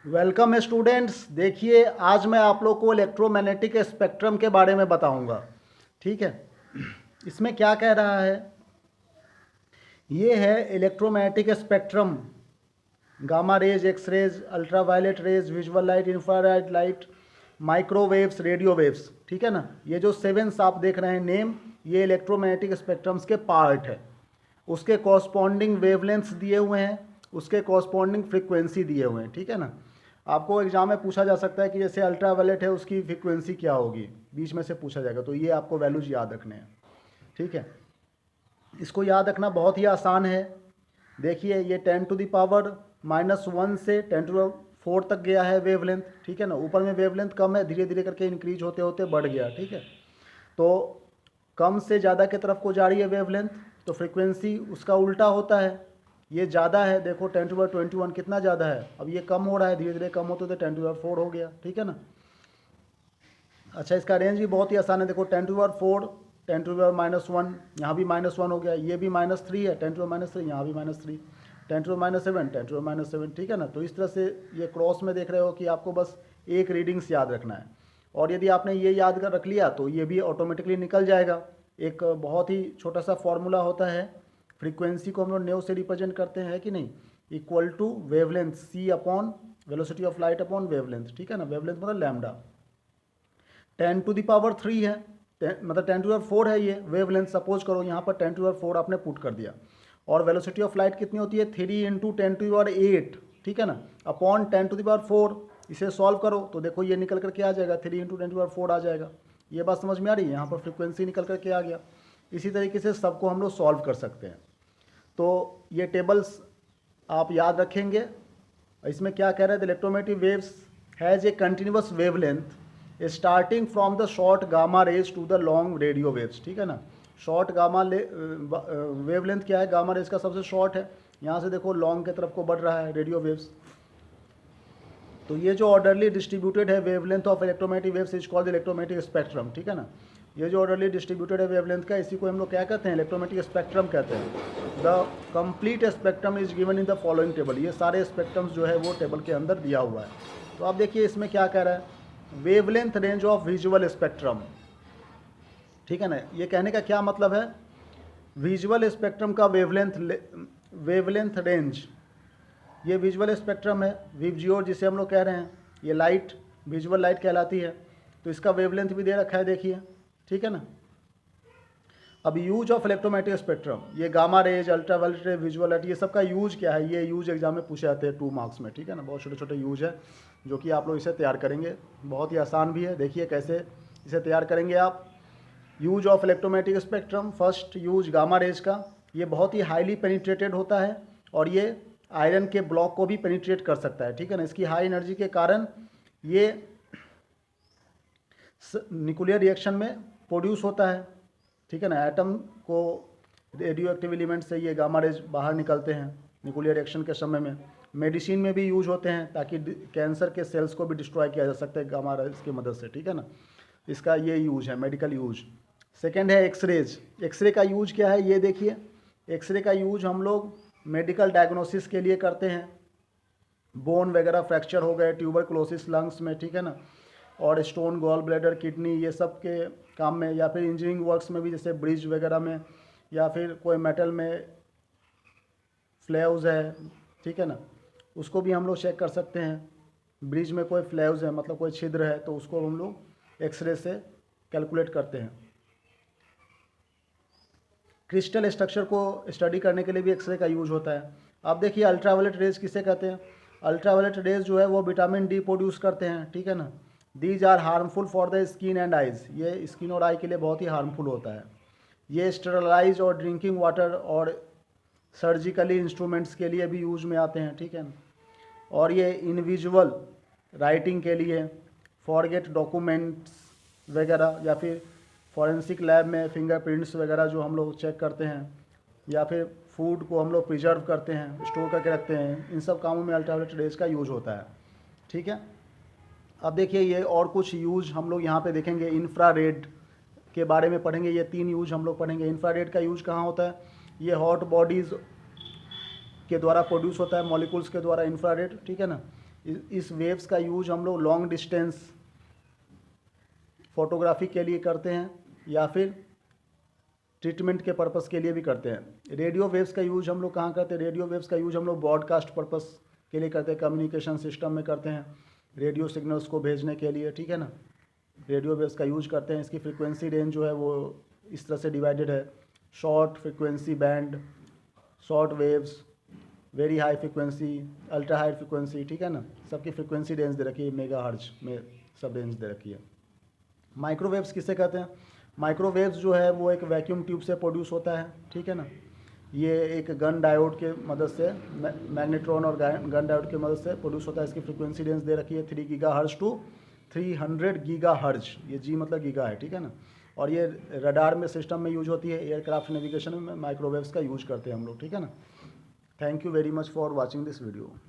Welcome students. देखिए, आज मैं आप लोग को इलेक्ट्रोमैग्नेटिक स्पेक्ट्रम के बारे में बताऊंगा। ठीक है, इसमें क्या कह रहा है, ये है electromagnetic spectrum. Gamma rays, X rays, ultraviolet rays, visual light, infrared light, microwaves, radio waves. ठीक है ना, ये जो सेवेंस आप देख रहे हैं नेम, ये इलेक्ट्रोमैग्नेटिक स्पेक्ट्रम्स के पार्ट है। उसके कॉरस्पॉन्डिंग वेवलेंथ्स दिए हुए हैं, उसके कॉरस्पॉन्डिंग फ्रीक्वेंसी दिए हुए हैं। ठीक है ना, आपको एग्जाम में पूछा जा सकता है कि जैसे अल्ट्रावायलेट है उसकी फ्रीक्वेंसी क्या होगी, बीच में से पूछा जाएगा, तो ये आपको वैल्यूज याद रखने हैं। ठीक है, इसको याद रखना बहुत ही आसान है। देखिए, ये 10⁻⁻1 से 10⁻⁴ तक गया है वेवलेंथ। ठीक है ना, ऊपर में वेवलेंथ कम है, धीरे धीरे करके इंक्रीज होते होते बढ़ गया। ठीक है, तो कम से ज़्यादा की तरफ को जा रही है वेवलेंथ, तो फ्रीक्वेंसी उसका उल्टा होता है। ये ज़्यादा है, देखो 10⁻21 कितना ज़्यादा है, अब ये कम हो रहा है, धीरे धीरे कम होते होते 10⁻⁴ हो गया। ठीक है ना। अच्छा, इसका रेंज भी बहुत ही आसान है। देखो 10⁻⁴, 10⁻⁻1, यहाँ भी -1 हो गया, ये भी -3 है, 10⁻3, यहाँ भी -3, 10⁻7, 10⁻7। ठीक है ना, तो इस तरह से ये क्रॉस में देख रहे हो कि आपको बस एक रीडिंग्स याद रखना है, और यदि आपने ये याद कर रख लिया तो ये भी ऑटोमेटिकली निकल जाएगा। एक बहुत ही छोटा सा फॉर्मूला होता है, फ्रीक्वेंसी को हम लोग न्यू से रिप्रेजेंट करते हैं कि नहीं, equal to wavelength c upon velocity of light upon wavelength. ठीक है ना, वेवलेंथ मतलब लैम्डा। 10⁻³ है, मतलब 10⁻⁴ है ये वेवलेंथ। सपोज करो यहाँ पर 10⁻⁴ आपने पुट कर दिया, और वेलोसिटी ऑफ लाइट कितनी होती है, 3 × 10⁸। ठीक है ना, अपॉन 10⁻⁴। इसे सॉल्व करो तो देखो ये निकल करके आ जाएगा, 3 × 10⁻⁴ आ जाएगा। ये बात समझ में आ रही है, यहाँ पर फ्रीक्वेंसी निकल करके आ गया। इसी तरीके से सबको हम लोग सॉल्व कर सकते हैं। तो ये टेबल्स आप याद रखेंगे। इसमें क्या कह रहे थे, electromagnetic waves has a continuous wavelength starting from the short gamma rays to the long radio waves. ठीक है ना, शॉर्ट गामा वेवलेंथ क्या है, गामा रेज का सबसे शॉर्ट है, यहाँ से देखो लॉन्ग की तरफ को बढ़ रहा है रेडियो वेव्स। तो ये जो ऑर्डरली डिस्ट्रीब्यूटेड है wavelength of electromagnetic waves is called electromagnetic spectrum. ठीक है ना, ये जो ऑर्डरली डिस्ट्रीब्यूटेड है वेवलेंथ का, इसी को हम लोग क्या कहते हैं, इलेक्ट्रोमैग्नेटिक स्पेक्ट्रम कहते हैं। The complete spectrum is given in the following table. ये सारे स्पेक्ट्रम्स जो है वो टेबल के अंदर दिया हुआ है। तो आप देखिए इसमें क्या कह रहा है, wavelength range of visual spectrum. ठीक है ना, ये कहने का क्या मतलब है, विजुअल स्पेक्ट्रम का वेवलेंथ रेंज, ये विजुअल स्पेक्ट्रम है, विबजियोर जिसे हम लोग कह रहे हैं, ये लाइट विजुअल लाइट कहलाती है, तो इसका वेवलेंथ भी दे रखा है, देखिए। ठीक है ना, अब यूज ऑफ इलेक्ट्रोमैग्नेटिक स्पेक्ट्रम, ये गामा रेज, अल्ट्रावायलेट रे, विजुअल लाइट, ये सब का यूज क्या है, ये यूज एग्जाम में पूछे जाते हैं 2 मार्क्स में। ठीक है ना, बहुत छोटे छोटे यूज है जो कि आप लोग इसे तैयार करेंगे, बहुत ही आसान भी है। देखिए कैसे इसे तैयार करेंगे आप। Use of electromagnetic spectrum, first use gamma rays का, ये बहुत ही हाईली पेनिट्रेटेड होता है, और ये आयरन के ब्लॉक को भी पेनिट्रेट कर सकता है। ठीक है ना, इसकी हाई एनर्जी के कारण ये न्यूक्लियर रिएक्शन में प्रोड्यूस होता है। ठीक है ना, एटम को रेडियो एक्टिव एलिमेंट से ये गामा रेज बाहर निकलते हैं न्यूक्लियर रिएक्शन के समय में। मेडिसिन में भी यूज होते हैं, ताकि कैंसर के सेल्स को भी डिस्ट्रॉय किया जा सकता है गामा रेज की मदद से। ठीक है ना, इसका ये यूज है, मेडिकल यूज। सेकेंड है एक्सरेज। एक्सरे का यूज क्या है, ये देखिए, एक्सरे का यूज हम लोग मेडिकल डायग्नोसिस के लिए करते हैं, बोन वगैरह फ्रैक्चर हो गए, ट्यूबरकुलोसिस लंग्स में। ठीक है ना, और स्टोन, गॉल ब्लैडर, किडनी, ये सब के काम में, या फिर इंजीनियरिंग वर्क्स में भी, जैसे ब्रिज वगैरह में, या फिर कोई मेटल में फ्लेव्स है। ठीक है ना, उसको भी हम लोग चेक कर सकते हैं। ब्रिज में कोई फ्लेव्स है, मतलब कोई छिद्र है, तो उसको हम लोग एक्सरे से कैलकुलेट करते हैं। क्रिस्टल स्ट्रक्चर को स्टडी करने के लिए भी एक्सरे का यूज होता है। अब देखिए अल्ट्रावायलेट रेज किसे कहते हैं, अल्ट्रावायलेट रेज जो है वो विटामिन डी प्रोड्यूस करते हैं। ठीक है ना, these are harmful for the skin and eyes, ये स्किन और आई के लिए बहुत ही हार्मफुल होता है। ये स्टेरलाइज और ड्रिंकिंग वाटर और सर्जिकली इंस्ट्रूमेंट्स के लिए भी यूज में आते हैं। ठीक है ना, और ये इनविजुअल राइटिंग के लिए, फॉरगेट डॉक्यूमेंट्स वगैरह, या फिर फॉरेंसिक लैब में फिंगरप्रिंट्स वगैरह जो हम लोग चेक करते हैं, या फिर फूड को हम लोग प्रिजर्व करते हैं, स्टोर करके रखते हैं, इन सब कामों में अल्ट्रावायलेट रेज का यूज होता है। ठीक है, अब देखिए ये और कुछ यूज हम लोग यहाँ पे देखेंगे। इंफ्रारेड के बारे में पढ़ेंगे, ये 3 यूज हम लोग पढ़ेंगे। इंफ्रारेड का यूज कहाँ होता है, ये हॉट बॉडीज़ के द्वारा प्रोड्यूस होता है, मॉलिक्यूल्स के द्वारा इंफ्रारेड। ठीक है ना, इस वेव्स का यूज हम लोग लॉन्ग डिस्टेंस फोटोग्राफी के लिए करते हैं या फिर ट्रीटमेंट के पर्पस के लिए भी करते हैं। रेडियो वेव्स का यूज हम लोग कहाँ करते हैं? रेडियो वेव्स का यूज हम लोग ब्रॉडकास्ट पर्पस के लिए करते हैं, कम्युनिकेशन सिस्टम में करते हैं, रेडियो सिग्नल्स को भेजने के लिए, ठीक है ना। रेडियो वेव्स का यूज करते हैं। इसकी फ्रिक्वेंसी रेंज जो है वो इस तरह से डिवाइडेड है: short frequency band, short waves, very high frequency, ultra high frequency, ठीक है ना। सबकी फ्रिक्वेंसी रेंज दे रखी है, मेगाहर्ट्ज में सब रेंज दे रखी है। माइक्रोवेव्स किसे कहते हैं? माइक्रोवेव्स जो है वो एक वैक्यूम ट्यूब से प्रोड्यूस होता है, ठीक है ना। ये एक गन डायोड के मदद से, मैग्नेट्रॉन और गन डायोड की मदद से प्रोड्यूस होता है। इसकी फ्रिक्वेंसी रेंज दे रखी है 3 गीगाहर्ट्ज टू 300 गीगाहर्ट्ज। ये जी मतलब गीगा है, ठीक है ना। और ये रडार में सिस्टम में यूज होती है, एयरक्राफ्ट नेविगेशन में माइक्रोवेव्स का यूज करते हैं हम लोग, ठीक है ना। Thank you very much for watching this video.